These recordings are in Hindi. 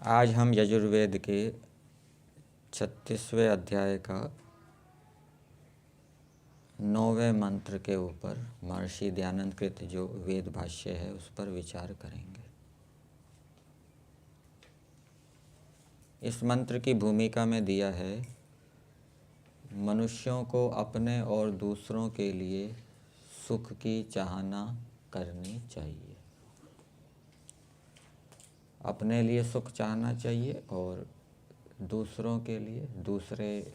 आज हम यजुर्वेद के 36वें अध्याय का 9वें मंत्र के ऊपर महर्षि दयानंद कृत जो वेद भाष्य है उस पर विचार करेंगे। इस मंत्र की भूमिका में दिया है, मनुष्यों को अपने और दूसरों के लिए सुख की चाहना करनी चाहिए। अपने लिए सुख चाहना चाहिए और दूसरों के लिए, दूसरे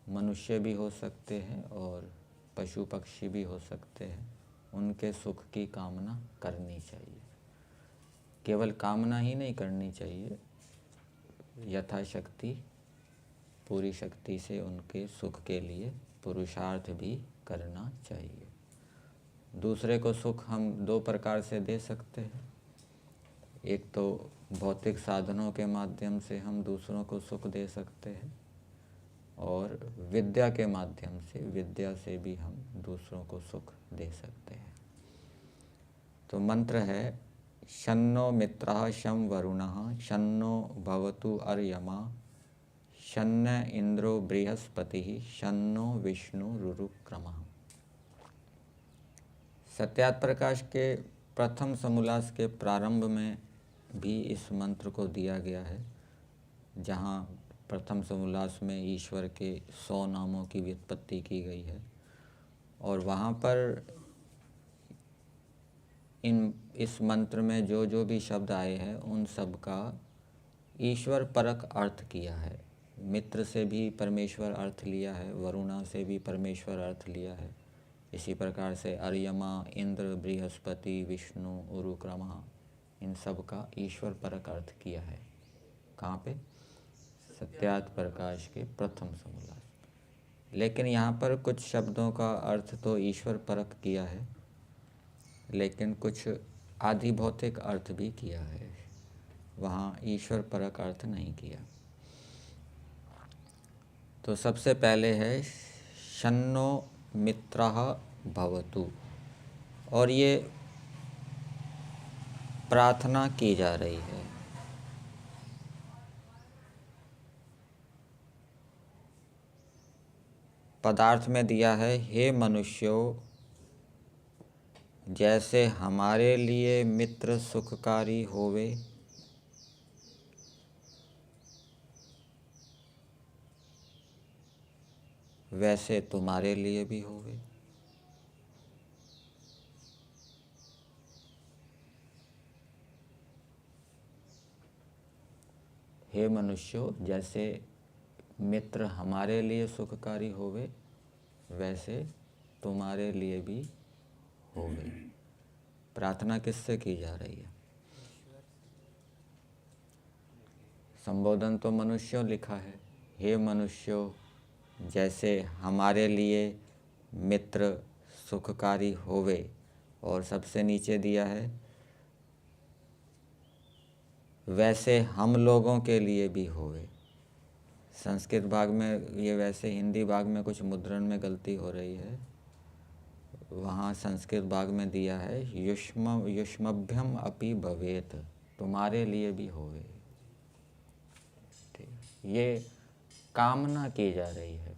मनुष्य भी हो सकते हैं और पशु पक्षी भी हो सकते हैं, उनके सुख की कामना करनी चाहिए। केवल कामना ही नहीं करनी चाहिए, यथाशक्ति पूरी शक्ति से उनके सुख के लिए पुरुषार्थ भी करना चाहिए। दूसरे को सुख हम दो प्रकार से दे सकते हैं। एक तो भौतिक साधनों के माध्यम से हम दूसरों को सुख दे सकते हैं और विद्या के माध्यम से, विद्या से भी हम दूसरों को सुख दे सकते हैं। तो मंत्र है, शन्नो मित्रः शं वरुणः शन्नो भवतु अर्यमा शन्न इंद्रो बृहस्पतिः शन्नो विष्णुरुक्रमः। सत्यात प्रकाश के प्रथम समोल्लास के प्रारंभ में भी इस मंत्र को दिया गया है, जहाँ प्रथम समोल्लास में ईश्वर के 100 नामों की व्युत्पत्ति की गई है और वहाँ पर इस मंत्र में जो जो भी शब्द आए हैं उन सब का ईश्वर परक अर्थ किया है। मित्र से भी परमेश्वर अर्थ लिया है, वरुणा से भी परमेश्वर अर्थ लिया है। इसी प्रकार से अर्यमा, इंद्र, बृहस्पति, विष्णु, उरुक्रमा, इन सब का ईश्वर परक अर्थ किया है। कहाँ पे? सत्यात प्रकाश के प्रथम समोल्लास। लेकिन यहाँ पर कुछ शब्दों का अर्थ तो ईश्वर परक किया है, लेकिन कुछ आधि भौतिक अर्थ भी किया है, वहाँ ईश्वर परक अर्थ नहीं किया। तो सबसे पहले है शन्नो मित्रः भवतु, और ये प्रार्थना की जा रही है। पदार्थ में दिया है, हे मनुष्यों, जैसे हमारे लिए मित्र सुखकारी होवे वैसे तुम्हारे लिए भी होवे। हे मनुष्यों, जैसे मित्र हमारे लिए सुखकारी होवे वैसे तुम्हारे लिए भी होवे। प्रार्थना किससे की जा रही है? संबोधन तो मनुष्यों लिखा है, हे मनुष्यों, जैसे हमारे लिए मित्र सुखकारी होवे, और सबसे नीचे दिया है वैसे हम लोगों के लिए भी होवे। संस्कृत भाग में ये वैसे, हिंदी भाग में कुछ मुद्रण में गलती हो रही है। वहाँ संस्कृत भाग में दिया है युष्मभ्यम अपि भवेत, तुम्हारे लिए भी होवे। ठीक, ये कामना की जा रही है,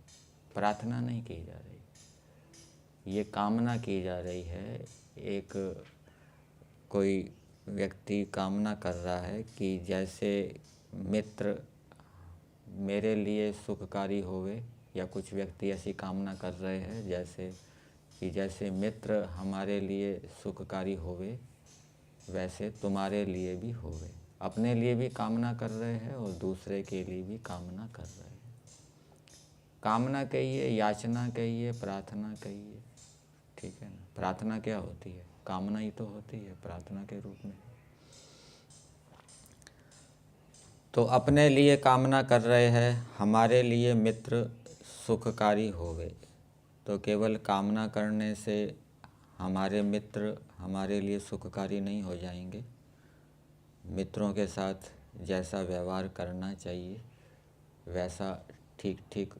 प्रार्थना नहीं की जा रही। ये कामना की जा रही है। एक कोई व्यक्ति कामना कर रहा है कि जैसे मित्र मेरे लिए सुखकारी होवे, या कुछ व्यक्ति ऐसी कामना कर रहे हैं जैसे मित्र हमारे लिए सुखकारी होवे वैसे तुम्हारे लिए भी होवे। अपने लिए भी कामना कर रहे हैं और दूसरे के लिए भी कामना कर रहे हैं। कामना कहिए, याचना कहिए, प्रार्थना कहिए, ठीक है ना। प्रार्थना क्या होती है? कामना ही तो होती है प्रार्थना के रूप में। तो अपने लिए कामना कर रहे हैं हमारे लिए मित्र सुखकारी होवे। तो केवल कामना करने से हमारे मित्र हमारे लिए सुखकारी नहीं हो जाएंगे। मित्रों के साथ जैसा व्यवहार करना चाहिए वैसा ठीक ठीक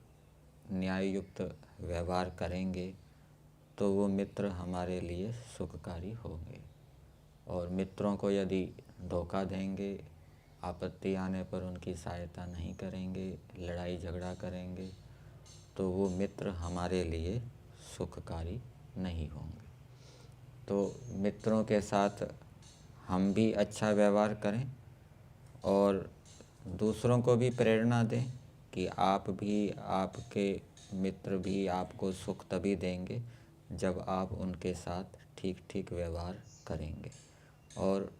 न्याययुक्त व्यवहार करेंगे तो वो मित्र हमारे लिए सुखकारी होंगे। और मित्रों को यदि धोखा देंगे, आपत्ति आने पर उनकी सहायता नहीं करेंगे, लड़ाई झगड़ा करेंगे, तो वो मित्र हमारे लिए सुखकारी नहीं होंगे। तो मित्रों के साथ हम भी अच्छा व्यवहार करें और दूसरों को भी प्रेरणा दें कि आप भी, आपके मित्र भी आपको सुख तभी देंगे जब आप उनके साथ ठीक ठीक व्यवहार करेंगे। और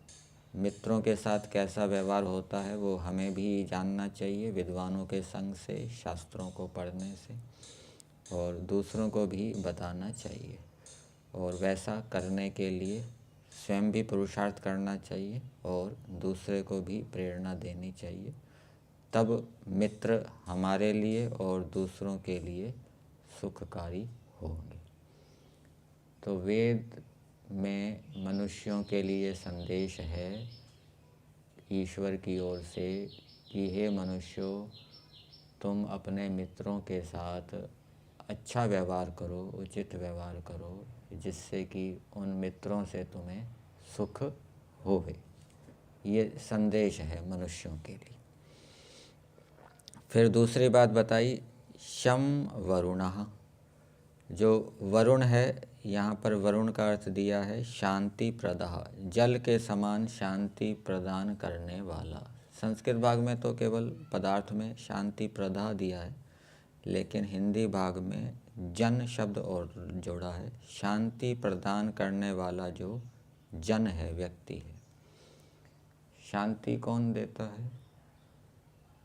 मित्रों के साथ कैसा व्यवहार होता है वो हमें भी जानना चाहिए विद्वानों के संग से, शास्त्रों को पढ़ने से, और दूसरों को भी बताना चाहिए। और वैसा करने के लिए स्वयं भी पुरुषार्थ करना चाहिए और दूसरे को भी प्रेरणा देनी चाहिए। तब मित्र हमारे लिए और दूसरों के लिए सुखकारी होंगे। तो वेद में मनुष्यों के लिए संदेश है ईश्वर की ओर से कि हे मनुष्यों, तुम अपने मित्रों के साथ अच्छा व्यवहार करो, उचित व्यवहार करो, जिससे कि उन मित्रों से तुम्हें सुख होवे। ये संदेश है मनुष्यों के लिए। फिर दूसरी बात बताई, शम वरुणः। जो वरुण है, यहाँ पर वरुण का अर्थ दिया है शांति प्रदाह, जल के समान शांति प्रदान करने वाला। संस्कृत भाग में तो केवल पदार्थ में शांति प्रदाह दिया है, लेकिन हिंदी भाग में जन शब्द और जोड़ा है। शांति प्रदान करने वाला जो जन है, व्यक्ति है। शांति कौन देता है?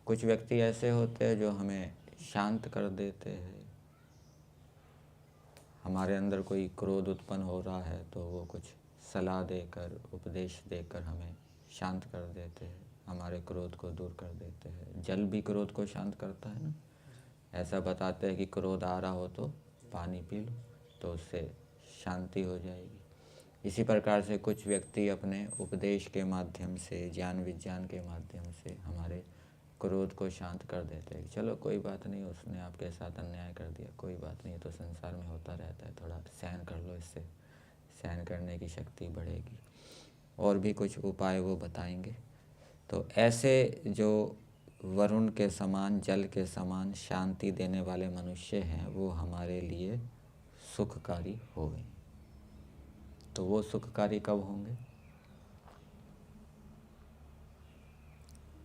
कुछ व्यक्ति ऐसे होते हैं जो हमें शांत कर देते हैं। हमारे अंदर कोई क्रोध उत्पन्न हो रहा है तो वो कुछ सलाह देकर, उपदेश देकर हमें शांत कर देते हैं, हमारे क्रोध को दूर कर देते हैं। जल भी क्रोध को शांत करता है ना। ऐसा बताते हैं कि क्रोध आ रहा हो तो पानी पी लो, तो उससे शांति हो जाएगी। इसी प्रकार से कुछ व्यक्ति अपने उपदेश के माध्यम से, ज्ञान विज्ञान के माध्यम से हमारे क्रोध को शांत कर देते हैं। चलो कोई बात नहीं, उसने आपके साथ अन्याय कर दिया, कोई बात नहीं, तो संसार में होता रहता है, थोड़ा सहन कर लो, इससे सहन करने की शक्ति बढ़ेगी। और भी कुछ उपाय वो बताएंगे। तो ऐसे जो वरुण के समान, जल के समान शांति देने वाले मनुष्य हैं, वो हमारे लिए सुखकारी होंगे। तो वो सुखकारी कब होंगे?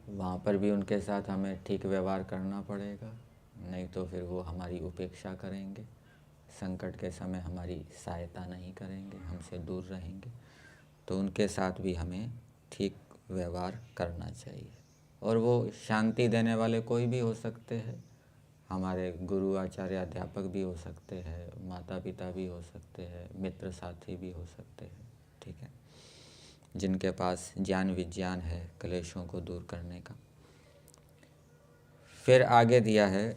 वहाँ पर भी उनके साथ हमें ठीक व्यवहार करना पड़ेगा, नहीं तो फिर वो हमारी उपेक्षा करेंगे, संकट के समय हमारी सहायता नहीं करेंगे, हमसे दूर रहेंगे। तो उनके साथ भी हमें ठीक व्यवहार करना चाहिए। और वो शांति देने वाले कोई भी हो सकते हैं, हमारे गुरु, आचार्य, अध्यापक भी हो सकते हैं, माता पिता भी हो सकते हैं, मित्र साथी भी हो सकते हैं, ठीक है, जिनके पास ज्ञान विज्ञान है क्लेशों को दूर करने का। फिर आगे दिया है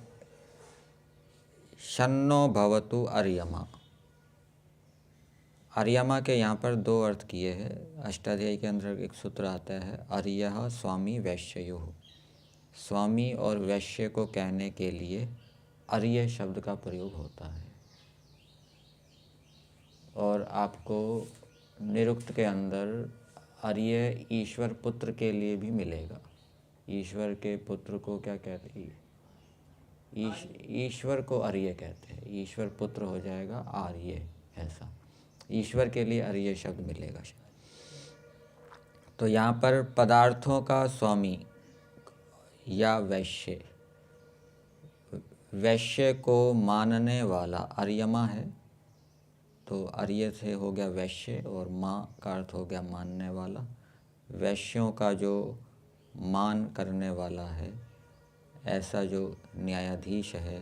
शन्नो भवतु अर्यमा। अर्यमा के यहाँ पर दो अर्थ किए हैं। अष्टाध्यायी के अंदर एक सूत्र आता है, अर्यः स्वामी वैश्ययोः। स्वामी और वैश्य को कहने के लिए अर्य शब्द का प्रयोग होता है। और आपको निरुक्त के अंदर अर्य ईश्वर पुत्र के लिए भी मिलेगा। ईश्वर के पुत्र को क्या कहते हैं? ईश्वर को अर्य कहते हैं। ईश्वर पुत्र हो जाएगा आर्य, ऐसा ईश्वर के लिए अर्य शब्द मिलेगा। तो यहाँ पर पदार्थों का स्वामी या वैश्य, वैश्य को मानने वाला अर्यमा है। तो अर्य से हो गया वैश्य और माँ का अर्थ हो गया मानने वाला। वैश्यों का जो मान करने वाला है, ऐसा जो न्यायाधीश है,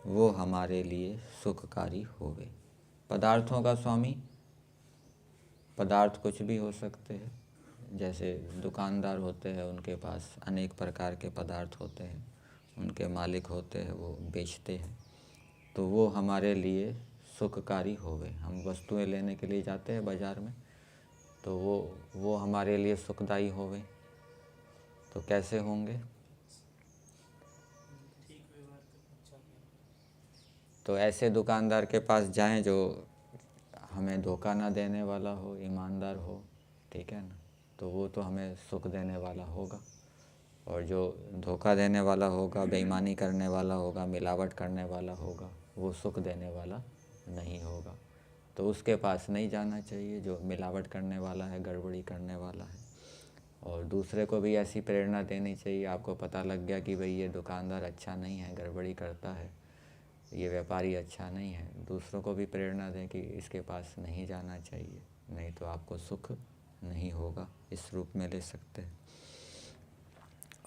वो हमारे लिए सुखकारी होवे। पदार्थों का स्वामी, पदार्थ कुछ भी हो सकते हैं। जैसे दुकानदार होते हैं, उनके पास अनेक प्रकार के पदार्थ होते हैं, उनके मालिक होते हैं, वो बेचते हैं, तो वो हमारे लिए सुखकारी होवे। हम वस्तुएं लेने के लिए जाते हैं बाज़ार में, तो वो हमारे लिए सुखदायी होवे। तो कैसे होंगे? तो ऐसे दुकानदार के पास जाएं जो हमें धोखा ना देने वाला हो, ईमानदार हो, ठीक है ना। तो वो तो हमें सुख देने वाला होगा, और जो धोखा देने वाला होगा, बेईमानी करने वाला होगा, मिलावट करने वाला होगा, वो सुख देने वाला नहीं होगा। तो उसके पास नहीं जाना चाहिए जो मिलावट करने वाला है, गड़बड़ी करने वाला है। और दूसरे को भी ऐसी प्रेरणा देनी चाहिए। आपको पता लग गया कि भाई ये दुकानदार अच्छा नहीं है, गड़बड़ी करता है, ये व्यापारी अच्छा नहीं है, दूसरों को भी प्रेरणा दें कि इसके पास नहीं जाना चाहिए, नहीं तो आपको सुख नहीं होगा। इस रूप में ले सकते हैं।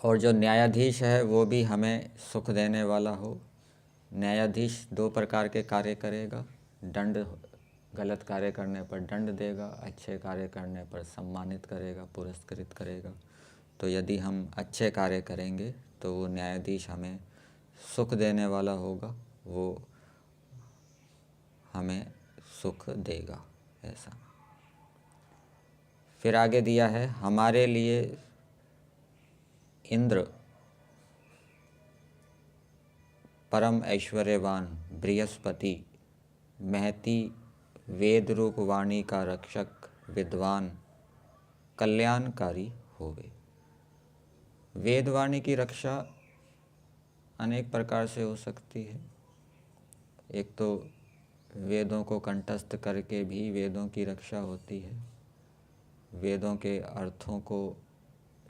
और जो न्यायाधीश है वो भी हमें सुख देने वाला हो। न्यायाधीश 2 प्रकार के कार्य करेगा। दंड, गलत कार्य करने पर दंड देगा, अच्छे कार्य करने पर सम्मानित करेगा, पुरस्कृत करेगा। तो यदि हम अच्छे कार्य करेंगे तो वो न्यायाधीश हमें सुख देने वाला होगा, वो हमें सुख देगा ऐसा। फिर आगे दिया है, हमारे लिए इंद्र परम ऐश्वर्यवान बृहस्पति महती वेद रूप वाणी का रक्षक विद्वान कल्याणकारी होवे। वेद वाणी की रक्षा अनेक प्रकार से हो सकती है। एक तो वेदों को कंठस्थ करके भी वेदों की रक्षा होती है। वेदों के अर्थों को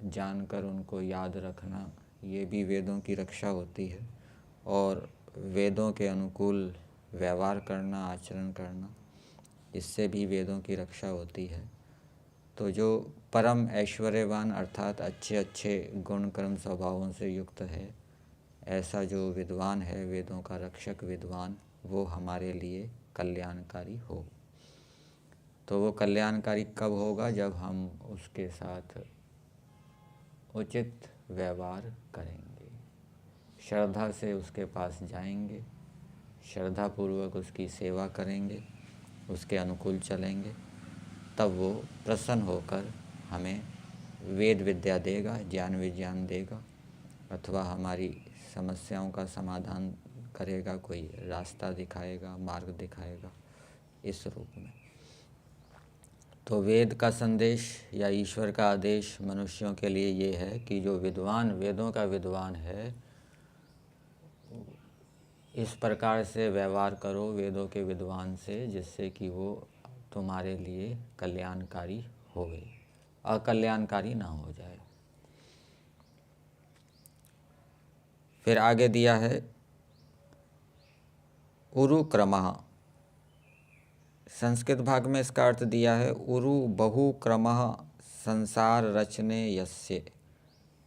जानकर उनको याद रखना, ये भी वेदों की रक्षा होती है। और वेदों के अनुकूल व्यवहार करना, आचरण करना, इससे भी वेदों की रक्षा होती है। तो जो परम ऐश्वर्यवान अर्थात अच्छे अच्छे गुण कर्म स्वभावों से युक्त है, ऐसा जो विद्वान है, वेदों का रक्षक विद्वान, वो हमारे लिए कल्याणकारी हो। तो वो कल्याणकारी कब होगा? जब हम उसके साथ उचित व्यवहार करेंगे, श्रद्धा से उसके पास जाएंगे, श्रद्धापूर्वक उसकी सेवा करेंगे, उसके अनुकूल चलेंगे, तब वो प्रसन्न होकर हमें वेद विद्या देगा, ज्ञान विज्ञान देगा, अथवा हमारी समस्याओं का समाधान करेगा, कोई रास्ता दिखाएगा, मार्ग दिखाएगा, इस रूप में। तो वेद का संदेश या ईश्वर का आदेश मनुष्यों के लिए ये है कि जो विद्वान, वेदों का विद्वान है, इस प्रकार से व्यवहार करो वेदों के विद्वान से, जिससे कि वो तुम्हारे लिए कल्याणकारी होवे, अकल्याणकारी ना हो जाए। फिर आगे दिया है उरु क्रमः। संस्कृत भाग में इसका अर्थ दिया है उरु बहु क्रमः संसार रचने यस्य।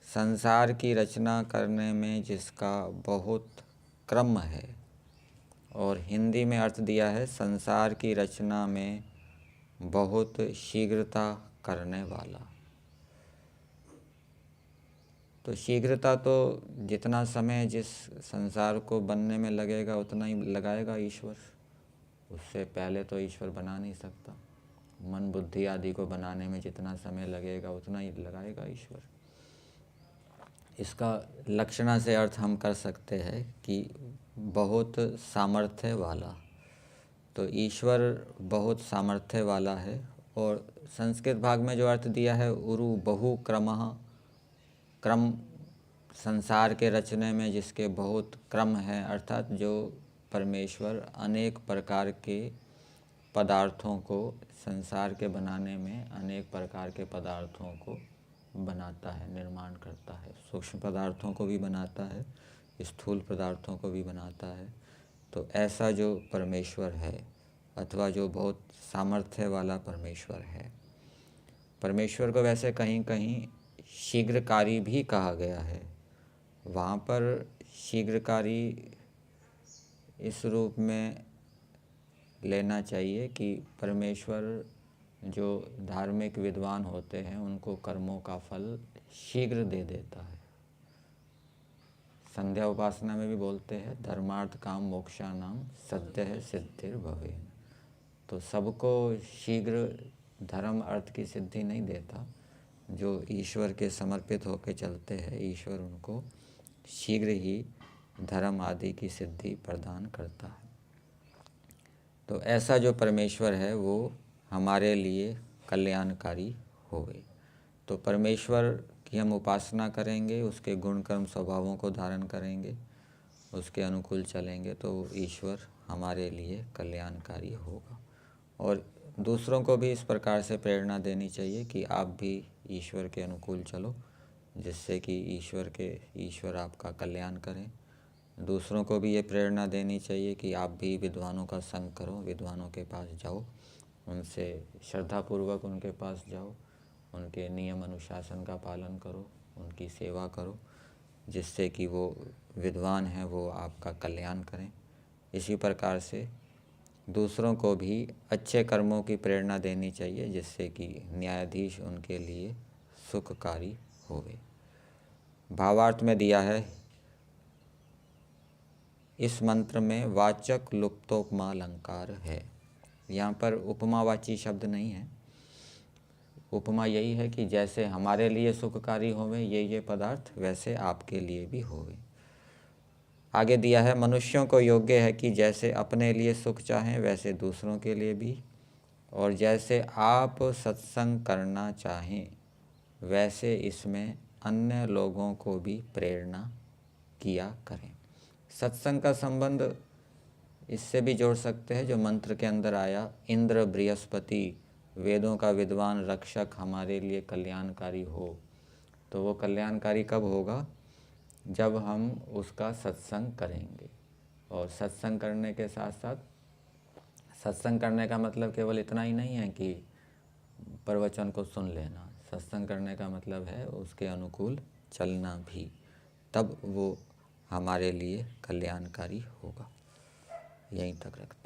संसार की रचना करने में जिसका बहुत क्रम है। और हिंदी में अर्थ दिया है संसार की रचना में बहुत शीघ्रता करने वाला। तो शीघ्रता तो जितना समय जिस संसार को बनने में लगेगा उतना ही लगाएगा ईश्वर। उससे पहले तो ईश्वर बना नहीं सकता। मन बुद्धि आदि को बनाने में जितना समय लगेगा उतना ही लगाएगा ईश्वर। इसका लक्षणा से अर्थ हम कर सकते हैं कि बहुत सामर्थ्य वाला। तो ईश्वर बहुत सामर्थ्य वाला है। और संस्कृत भाग में जो अर्थ दिया है उरु बहु क्रमः, क्रम संसार के रचने में जिसके बहुत क्रम है, अर्थात जो परमेश्वर अनेक प्रकार के पदार्थों को, संसार के बनाने में अनेक प्रकार के पदार्थों को बनाता है, निर्माण करता है। सूक्ष्म पदार्थों को भी बनाता है, स्थूल पदार्थों को भी बनाता है। तो ऐसा जो परमेश्वर है, अथवा जो बहुत सामर्थ्य वाला परमेश्वर है, परमेश्वर को वैसे कहीं कहीं शीघ्रकारी भी कहा गया है। वहाँ पर शीघ्रकारी इस रूप में लेना चाहिए कि परमेश्वर जो धार्मिक विद्वान होते हैं उनको कर्मों का फल शीघ्र दे देता है। संध्या उपासना में भी बोलते हैं धर्मार्थ काम मोक्षानाम सद्यः सिद्धिर् भवेन। तो सबको शीघ्र धर्म अर्थ की सिद्धि नहीं देता। जो ईश्वर के समर्पित होकर चलते हैं, ईश्वर उनको शीघ्र ही धर्म आदि की सिद्धि प्रदान करता है। तो ऐसा जो परमेश्वर है वो हमारे लिए कल्याणकारी होवे। तो परमेश्वर की हम उपासना करेंगे, उसके गुण कर्म स्वभावों को धारण करेंगे, उसके अनुकूल चलेंगे, तो ईश्वर हमारे लिए कल्याणकारी होगा। और दूसरों को भी इस प्रकार से प्रेरणा देनी चाहिए कि आप भी ईश्वर के अनुकूल चलो, जिससे कि ईश्वर आपका कल्याण करें। दूसरों को भी ये प्रेरणा देनी चाहिए कि आप भी विद्वानों का संग करो, विद्वानों के पास जाओ, उनसे श्रद्धापूर्वक उनके पास जाओ, उनके नियम अनुशासन का पालन करो, उनकी सेवा करो, जिससे कि वो विद्वान हैं वो आपका कल्याण करें। इसी प्रकार से दूसरों को भी अच्छे कर्मों की प्रेरणा देनी चाहिए, जिससे कि न्यायाधीश उनके लिए सुखकारी होवे। भावार्थ में दिया है, इस मंत्र में वाचक लुप्तोपमा अलंकार है। यहाँ पर उपमावाची शब्द नहीं है। उपमा यही है कि जैसे हमारे लिए सुखकारी होवे ये पदार्थ, वैसे आपके लिए भी होवे। आगे दिया है, मनुष्यों को योग्य है कि जैसे अपने लिए सुख चाहें वैसे दूसरों के लिए भी, और जैसे आप सत्संग करना चाहें वैसे इसमें अन्य लोगों को भी प्रेरणा किया करें। सत्संग का संबंध इससे भी जोड़ सकते हैं जो मंत्र के अंदर आया, इंद्र बृहस्पति वेदों का विद्वान रक्षक हमारे लिए कल्याणकारी हो। तो वो कल्याणकारी कब होगा? जब हम उसका सत्संग करेंगे। और सत्संग करने के साथ साथ, सत्संग करने का मतलब केवल इतना ही नहीं है कि प्रवचन को सुन लेना। सत्संग करने का मतलब है उसके अनुकूल चलना भी, तब वो हमारे लिए कल्याणकारी होगा। यहीं तक रखते हैं।